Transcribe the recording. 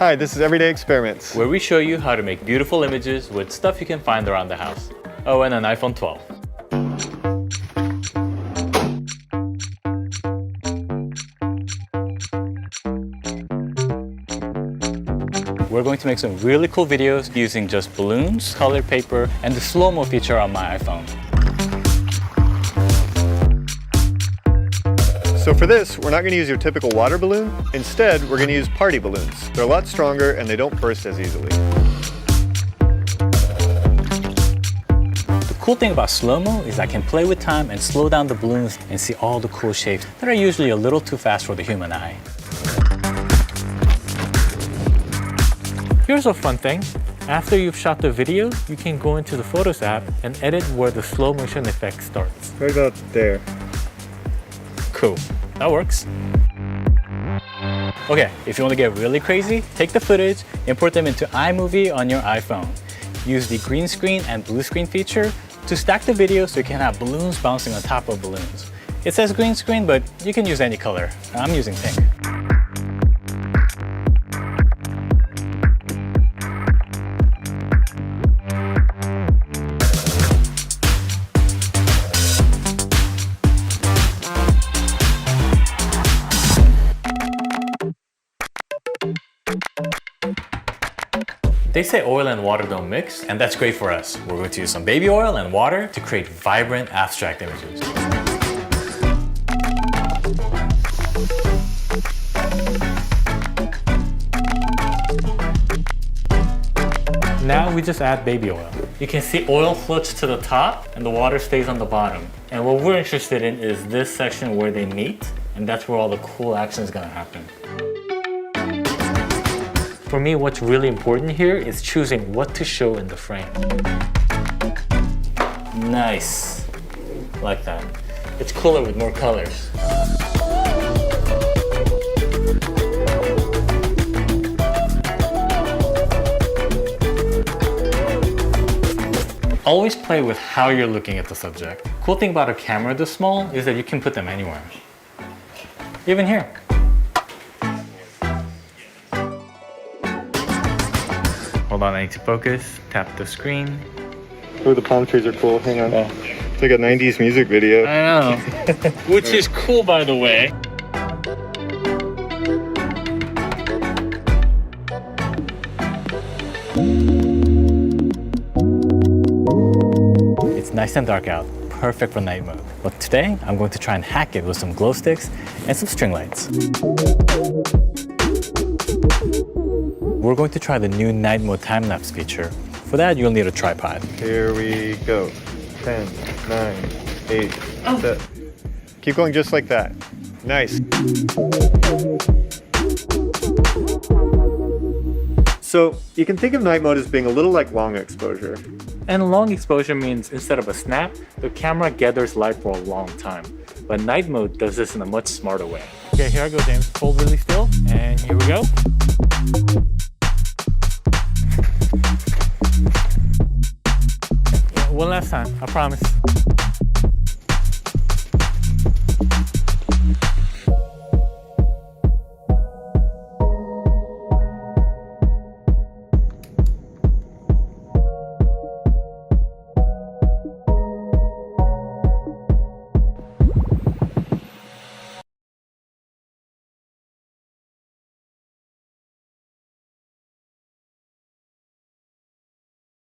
Hi, this is Everyday Experiments, where we show you how to make beautiful images with stuff you can find around the house. Oh, and an iPhone 12. We're going to make some really cool videos using just balloons, colored paper, and the Slo-mo feature on my iPhone. So for this, we're not going to use your typical water balloon. Instead, we're going to use party balloons. They're a lot stronger and they don't burst as easily. The cool thing about Slo-mo is I can play with time and slow down the balloons and see all the cool shapes that are usually a little too fast for the human eye. Here's a fun thing. After you've shot the video, you can go into the Photos app and edit where the slow motion effect starts. Right about there. Cool, that works. Okay, if you want to get really crazy, take the footage, import them into iMovie on your iPhone. Use the green screen and blue screen feature to stack the video so you can have balloons bouncing on top of balloons. It says green screen, but you can use any color. I'm using pink. They say oil and water don't mix, and that's great for us. We're going to use some baby oil and water to create vibrant, abstract images. Now we just add baby oil. You can see oil floats to the top and the water stays on the bottom. And what we're interested in is this section where they meet, and that's where all the cool action is going to happen. For me, what's really important here is choosing what to show in the frame. Nice. Like that. It's cooler with more colors. Always play with how you're looking at the subject. Cool thing about a camera this small is that you can put them anywhere. Even here. Hold on, I need to focus. Tap the screen. Oh, the palm trees are cool. Hang on. Oh. It's like a 90s music video. I know. Which is cool, by the way. It's nice and dark out. Perfect for night mode. But today, I'm going to try and hack it with some glow sticks and some string lights. We're going to try the new night mode time-lapse feature. For that, you'll need a tripod. Here we go. 10, 9, 8, 7. Keep going just like that. Nice. So you can think of night mode as being a little like long exposure. And long exposure means instead of a snap, the camera gathers light for a long time. But night mode does this in a much smarter way. Okay, here I go, James. Hold really still, and here we go. One last time, I promise.